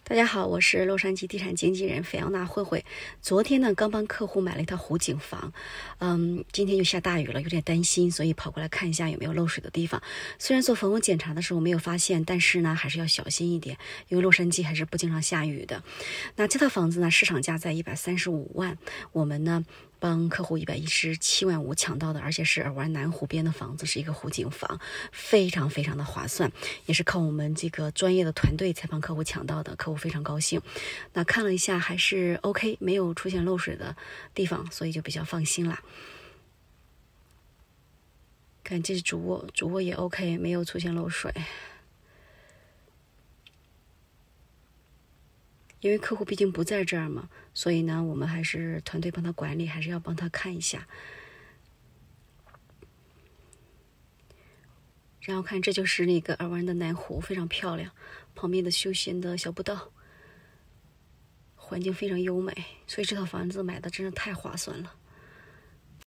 大家好，我是洛杉矶地产经纪人菲奥娜慧慧。昨天呢，刚帮客户买了一套湖景房，今天又下大雨了，有点担心，所以跑过来看一下有没有漏水的地方。虽然做房屋检查的时候没有发现，但是呢，还是要小心一点，因为洛杉矶还是不经常下雨的。那这套房子呢，市场价在135万，我们呢帮客户117.5万抢到的，而且是尔湾南湖边的房子，是一个湖景房，非常非常的划算，也是靠我们这个专业的团队才帮客户抢到的，客户非常高兴。那看了一下还是 OK， 没有出现漏水的地方，所以就比较放心啦。看这是主卧，主卧也 OK， 没有出现漏水。因为客户毕竟不在这儿嘛，所以呢，我们还是团队帮他管理，还是要帮他看一下。然后看，这就是那个尔湾的南湖，非常漂亮，旁边的休闲的小步道，环境非常优美，所以这套房子买的真的太划算了。